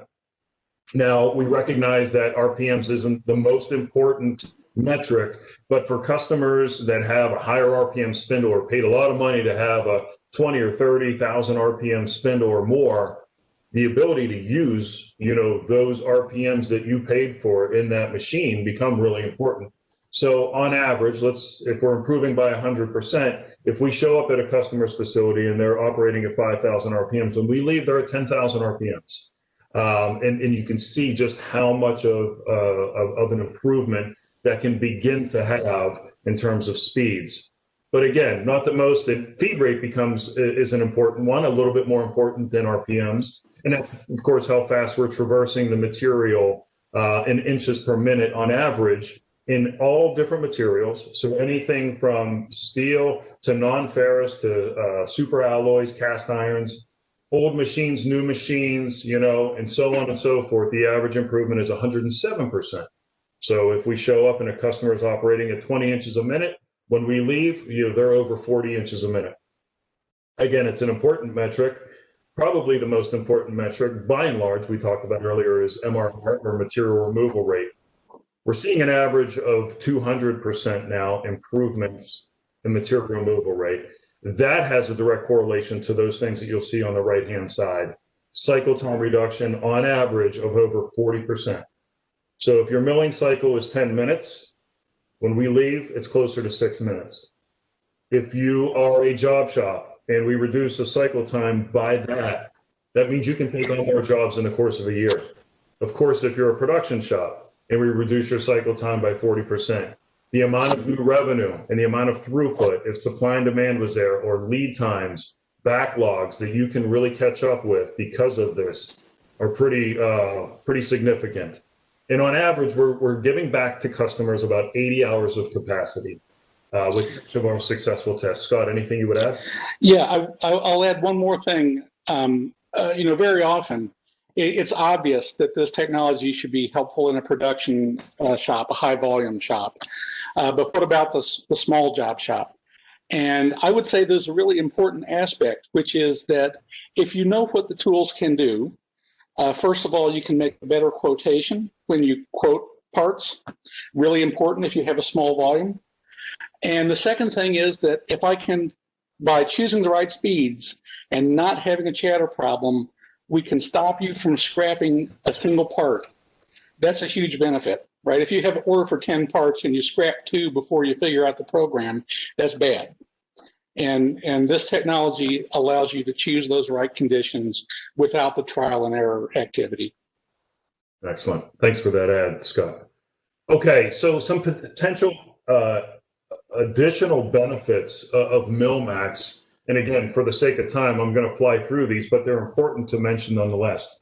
Now, we recognize that RPMs isn't the most important metric, but for customers that have a higher RPM spindle or paid a lot of money to have a 20 or 30,000 RPM spindle or more, the ability to use, you know, those RPMs that you paid for in that machine become really important. So on average, if we're improving by 100%, if we show up at a customer's facility and they're operating at 5,000 RPMs, when we leave, they're at 10,000 RPMs. And you can see just how much of an improvement that can begin to have in terms of speeds. But again, not the most. The feed rate is an important one, a little bit more important than RPMs. And that's, of course, how fast we're traversing the material in inches per minute on average, in all different materials. So anything from steel to non-ferrous to super alloys, cast irons, old machines, new machines, you know, and so on and so forth. The average improvement is 107%. So if we show up and a customer is operating at 20 inches a minute, when we leave, you know, they're over 40 inches a minute. Again, it's an important metric. Probably the most important metric, by and large, we talked about earlier, is MRR, or material removal rate. We're seeing an average of 200% now improvements in material removal rate. That has a direct correlation to those things that you'll see on the right-hand side. Cycle time reduction on average of over 40%. So if your milling cycle is 10 minutes, when we leave, it's closer to 6 minutes. If you are a job shop and we reduce the cycle time by that means you can take on more jobs in the course of a year. Of course, if you're a production shop, and we reduce your cycle time by 40%. The amount of new revenue and the amount of throughput, if supply and demand was there, or lead times, backlogs that you can really catch up with because of this, are pretty significant. And on average, we're giving back to customers about 80 hours of capacity with each of our successful tests. Scott, anything you would add? Yeah, I'll add one more thing. You know, very often, it's obvious that this technology should be helpful in a production shop, a high volume shop. But what about the small job shop? And I would say there's a really important aspect, which is that if you know what the tools can do, first of all, you can make a better quotation when you quote parts. Really important if you have a small volume. And the second thing is that if I can, by choosing the right speeds and not having a chatter problem, we can stop you from scrapping a single part. That's a huge benefit, right? If you have an order for 10 parts and you scrap 2 before you figure out the program, that's bad. And this technology allows you to choose those right conditions without the trial and error activity. Excellent. Thanks for that add, Scott. Okay, so some potential additional benefits of MillMax. And again, for the sake of time, I'm going to fly through these, but they're important to mention nonetheless.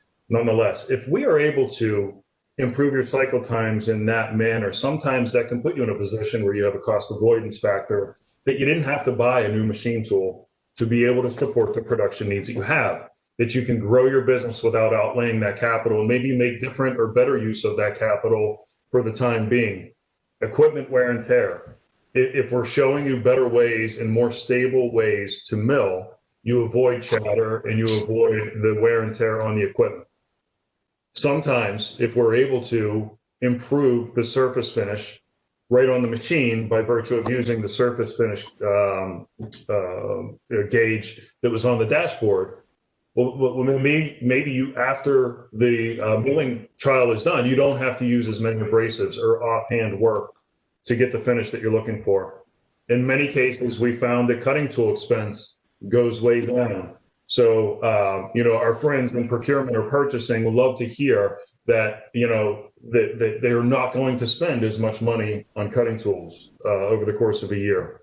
If we are able to improve your cycle times in that manner, sometimes that can put you in a position where you have a cost avoidance factor that you didn't have to buy a new machine tool to be able to support the production needs that you have, that you can grow your business without outlaying that capital and maybe make different or better use of that capital for the time being. equipment wear and tear. If we're showing you better ways and more stable ways to mill, you avoid chatter and you avoid the wear and tear on the equipment. Sometimes, if we're able to improve the surface finish right on the machine by virtue of using the surface finish gauge that was on the dashboard, well, maybe you, after the milling trial is done, you don't have to use as many abrasives or offhand work to get the finish that you're looking for. In many cases, we found that cutting tool expense goes way down. So, our friends in procurement or purchasing will love to hear that, that they're not going to spend as much money on cutting tools over the course of a year.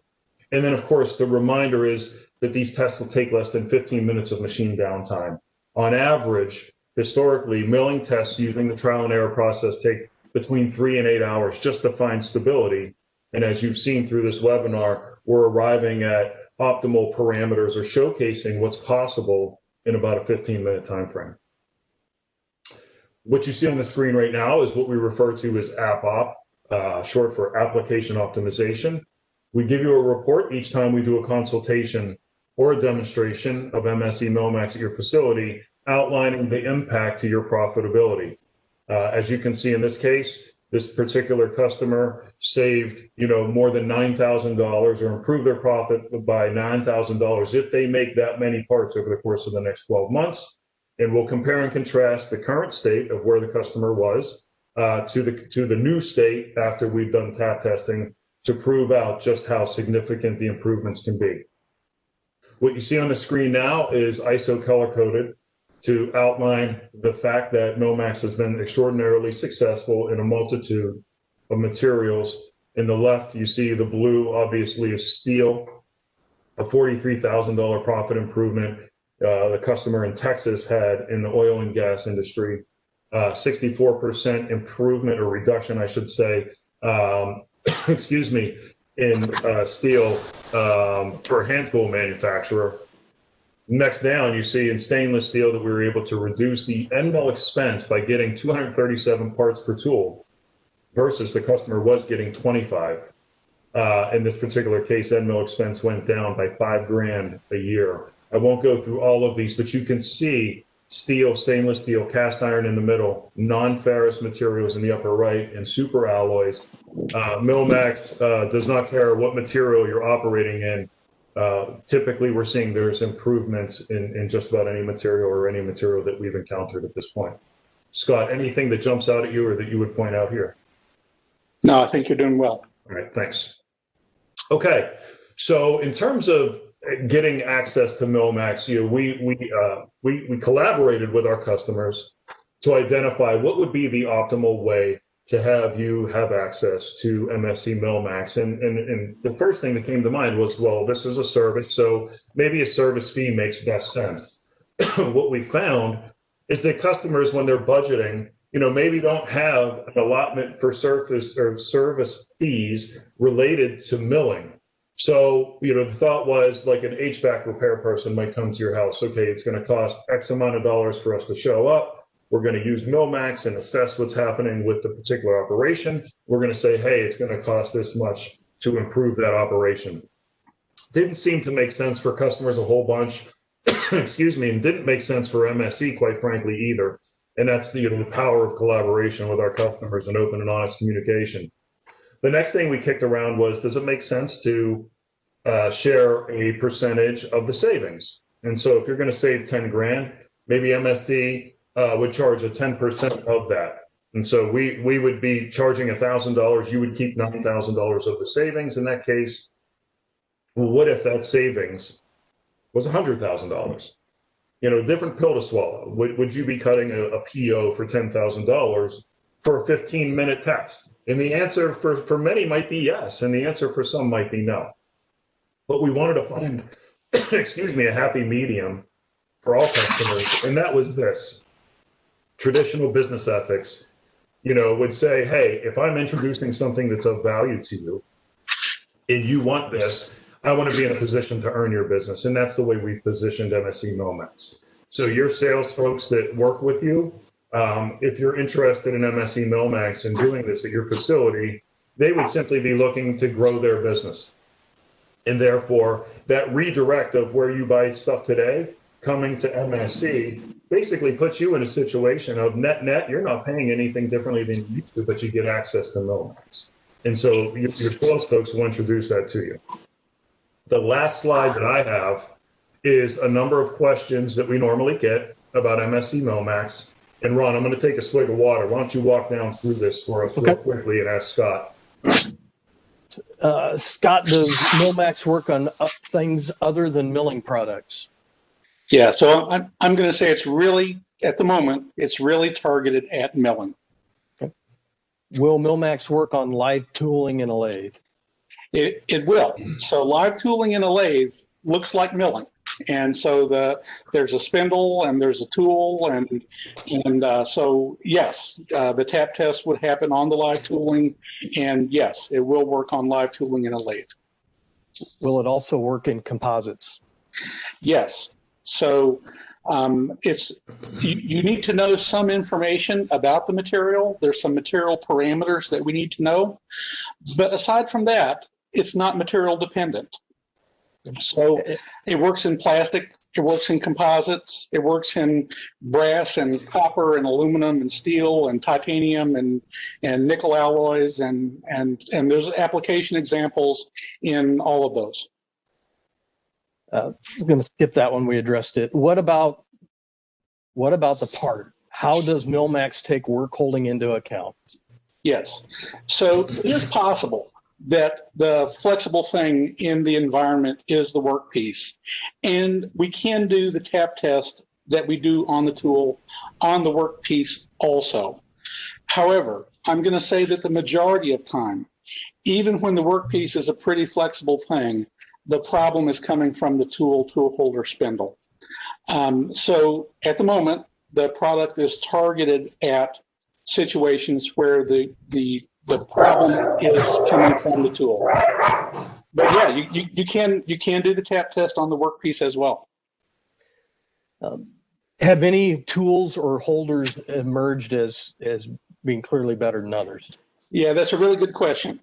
And then, of course, the reminder is that these tests will take less than 15 minutes of machine downtime. On average, historically, milling tests using the trial and error process take between 3 and 8 hours just to find stability. And as you've seen through this webinar, we're arriving at optimal parameters or showcasing what's possible in about a 15-minute time frame. What you see on the screen right now is what we refer to as AppOp, short for application optimization. We give you a report each time we do a consultation or a demonstration of MSC Milmax at your facility, outlining the impact to your profitability. As you can see in this case, this particular customer saved, more than $9,000 or improved their profit by $9,000 if they make that many parts over the course of the next 12 months. And we'll compare and contrast the current state of where the customer was to the new state after we've done tap testing to prove out just how significant the improvements can be. What you see on the screen now is ISO color-coded to outline the fact that Milmax has been extraordinarily successful in a multitude of materials. In the left, you see the blue, obviously, is steel, a $43,000 profit improvement. The customer in Texas had in the oil and gas industry, 64% improvement or reduction, I should say, excuse me, in steel for a hand tool manufacturer. Next down, you see in stainless steel that we were able to reduce the end mill expense by getting 237 parts per tool versus the customer was getting 25. In this particular case, end mill expense went down by $5,000 a year. I won't go through all of these, but you can see steel, stainless steel, cast iron in the middle, non-ferrous materials in the upper right, and super alloys. Milmax does not care what material you're operating in. Typically, we're seeing there's improvements in just about any material or any material that we've encountered at this point. Scott, anything that jumps out at you or that you would point out here? No, I think you're doing well. All right, thanks. Okay, so in terms of getting access to Milmax, we collaborated with our customers to identify what would be the optimal way to have you have access to MSC Milmax. And the first thing that came to mind was, well, this is a service, so maybe a service fee makes best sense. What we found is that customers, when they're budgeting, maybe don't have an allotment for surface or service fees related to milling. So, the thought was like an HVAC repair person might come to your house. Okay, it's going to cost X amount of dollars for us to show up. We're going to use Milmax and assess what's happening with the particular operation. We're going to say, hey, it's going to cost this much to improve that operation. Didn't seem to make sense for customers a whole bunch, excuse me, and didn't make sense for MSC, quite frankly, either. And that's the power of collaboration with our customers and open and honest communication. The next thing we kicked around was, does it make sense to share a percentage of the savings? And so if you're going to save 10 grand, maybe MSC would charge a 10% of that. And so we would be charging $1,000. You would keep $9,000 of the savings. In that case, well, what if that savings was $100,000? Different pill to swallow. Would you be cutting a PO for $10,000 for a 15-minute test? And the answer for many might be yes, and the answer for some might be no. But we wanted to find, excuse me, a happy medium for all customers, and that was this. Traditional business ethics, would say, hey, if I'm introducing something that's of value to you and you want this, I want to be in a position to earn your business. And that's the way we positioned MSC Milmax. So your sales folks that work with you, if you're interested in MSC Milmax and doing this at your facility, they would simply be looking to grow their business. And therefore, that redirect of where you buy stuff today coming to MSC basically puts you in a situation of net, you're not paying anything differently than you used to, but you get access to Milmax. And so your sales folks will introduce that to you. The last slide that I have is a number of questions that we normally get about MSC Milmax. And Ron, I'm going to take a swig of water. Why don't you walk down through this for us real quickly and ask Scott. Scott, does Milmax work on things other than milling products? Yeah, so I'm going to say it's really, at the moment, it's really targeted at milling. Okay. Will Milmax work on live tooling in a lathe? It will. So live tooling in a lathe looks like milling. And so there's a spindle and there's a tool, and so yes, the tap test would happen on the live tooling, and yes, it will work on live tooling in a lathe. Will it also work in composites? Yes. So you need to know some information about the material. There's some material parameters that we need to know, but aside from that, it's not material dependent. So it works in plastic, it works in composites, it works in brass and copper and aluminum and steel and titanium and nickel alloys, and there's application examples in all of those. I'm going to skip that one. We addressed it. What about the part? How does Milmax take work holding into account? Yes. So it is possible that the flexible thing in the environment is the workpiece. And we can do the tap test that we do on the tool on the workpiece also. However, I'm going to say that the majority of time, even when the workpiece is a pretty flexible thing, the problem is coming from the tool holder spindle. So at the moment, the product is targeted at situations where the problem is coming from the tool. But yeah, you can do the tap test on the workpiece as well. Have any tools or holders emerged as being clearly better than others? Yeah, that's a really good question.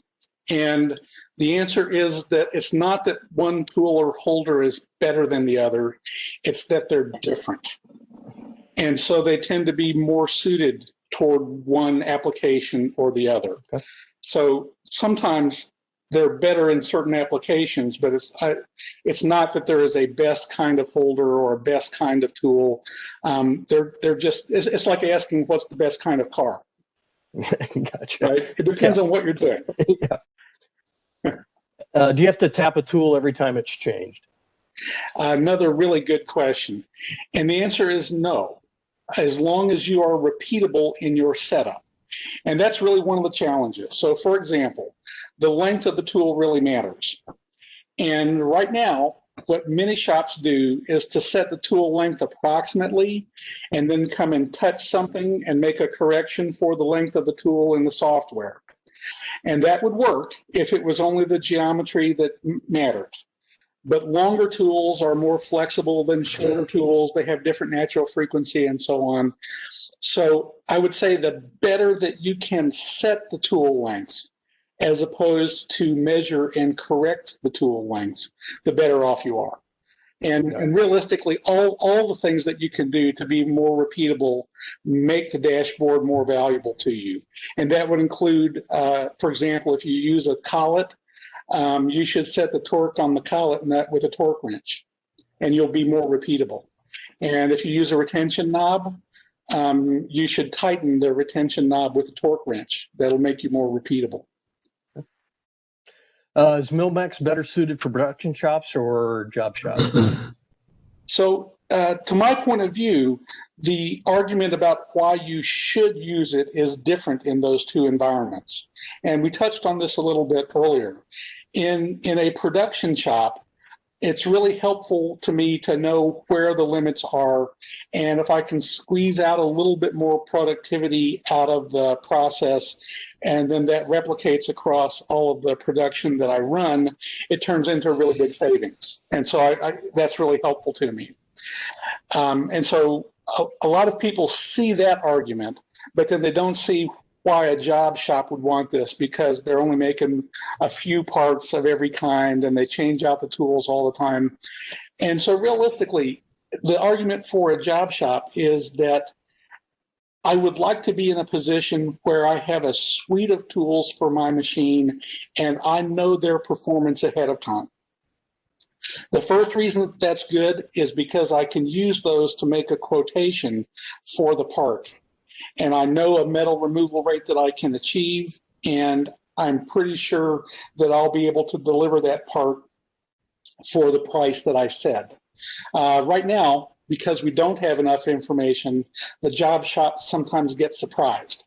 And the answer is that it's not that one tool or holder is better than the other, it's that they're different. And so they tend to be more suited toward one application or the other. Okay. So sometimes they're better in certain applications, but it's not that there is a best kind of holder or a best kind of tool. They're just, it's like asking what's the best kind of car. Gotcha. Right? It depends on what you're doing. Yeah. Do you have to tap a tool every time it's changed? Another really good question. And the answer is no, as long as you are repeatable in your setup. And that's really one of the challenges. So for example, the length of the tool really matters. And right now, what many shops do is to set the tool length approximately and then come and touch something and make a correction for the length of the tool in the software. And that would work if it was only the geometry that mattered. But longer tools are more flexible than shorter tools. They have different natural frequency and so on. So I would say the better that you can set the tool lengths as opposed to measure and correct the tool lengths, the better off you are. And realistically, all the things that you can do to be more repeatable make the dashboard more valuable to you. And that would include, for example, if you use a collet, you should set the torque on the collet nut with a torque wrench, and you'll be more repeatable. And if you use a retention knob, you should tighten the retention knob with a torque wrench. That'll make you more repeatable. Is Milmax better suited for production shops or job shops? So to my point of view, the argument about why you should use it is different in those two environments. And we touched on this a little bit earlier. In a production shop, it's really helpful to me to know where the limits are, and if I can squeeze out a little bit more productivity out of the process, and then that replicates across all of the production that I run, it turns into a really big savings. And so that's really helpful to me. And so a lot of people see that argument, but then they don't see why a job shop would want this, because they're only making a few parts of every kind and they change out the tools all the time. And so realistically, the argument for a job shop is that I would like to be in a position where I have a suite of tools for my machine and I know their performance ahead of time. The first reason that's good is because I can use those to make a quotation for the part. And I know a metal removal rate that I can achieve, and I'm pretty sure that I'll be able to deliver that part for the price that I said. Right now, because we don't have enough information, the job shop sometimes gets surprised.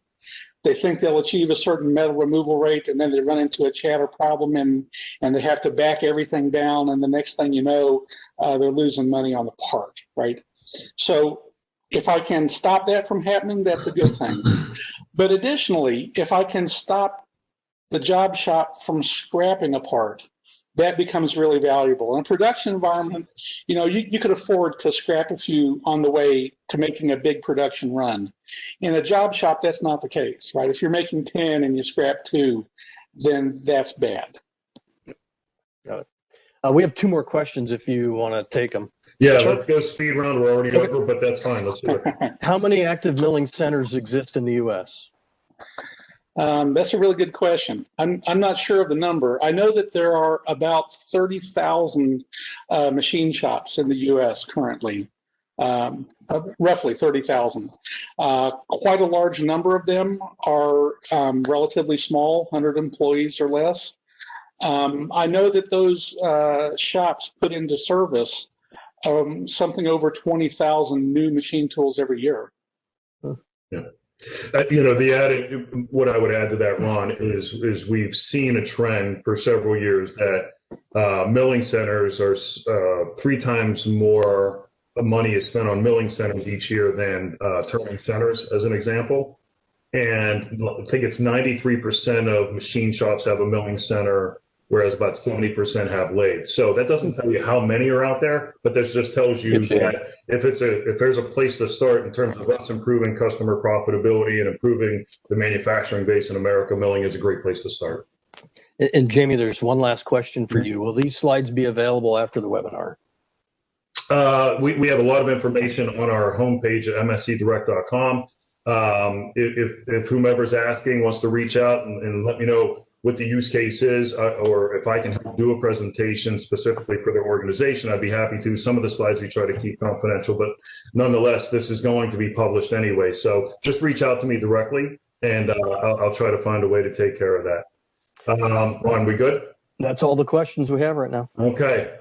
They think they'll achieve a certain metal removal rate, and then they run into a chatter problem, and they have to back everything down, and the next thing you know, they're losing money on the part, right? So if I can stop that from happening, that's a good thing. But additionally, if I can stop the job shop from scrapping a part, that becomes really valuable. In a production environment, you know, you could afford to scrap a few on the way to making a big production run. In a job shop, that's not the case, right? If you're making 10 and you scrap 2, then that's bad. Got it. We have 2 more questions if you want to take them. Yeah, let's go speed round. We're already over, but that's fine. Let's do it. How many active milling centers exist in the U.S.? That's a really good question. I'm not sure of the number. I know that there are about 30,000 machine shops in the U.S. currently, roughly 30,000. Quite a large number of them are relatively small, 100 employees or less. I know that those shops put into service something over 20,000 new machine tools every year. Yeah. You know, what I would add to that, Ron, is we've seen a trend for several years that milling centers are 3 times more money is spent on milling centers each year than turning centers, as an example. And I think it's 93% of machine shops have a milling center, whereas about 70% have lathes. So that doesn't tell you how many are out there, but this just tells you that if there's a place to start in terms of us improving customer profitability and improving the manufacturing base in America, milling is a great place to start. And Jamie, there's one last question for you. Will these slides be available after the webinar? We have a lot of information on our homepage at mscdirect.com. If whomever's asking wants to reach out and let me know what the use case is, or if I can help do a presentation specifically for their organization, I'd be happy to. Some of the slides we try to keep confidential, but nonetheless, this is going to be published anyway. So just reach out to me directly, and I'll try to find a way to take care of that. Ron, we good? That's all the questions we have right now. Okay.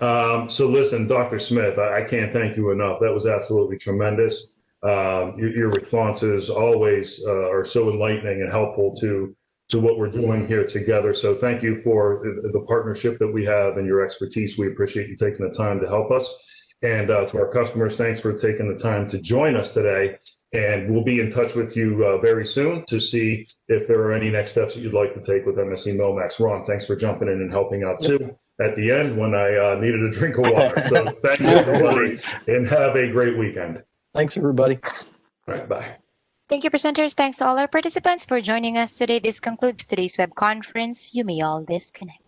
So listen, Dr. Smith, I can't thank you enough. That was absolutely tremendous. Your responses always are so enlightening and helpful to what we're doing here together. So thank you for the partnership that we have and your expertise. We appreciate you taking the time to help us. And to our customers, thanks for taking the time to join us today. And we'll be in touch with you very soon to see if there are any next steps that you'd like to take with MSC Milmax. Ron, thanks for jumping in and helping out too at the end when I needed a drink of water. So thank you, everybody, and have a great weekend. Thanks, everybody. All right, bye. Thank you, presenters. Thanks to all our participants for joining us today. This concludes today's web conference. You may all disconnect.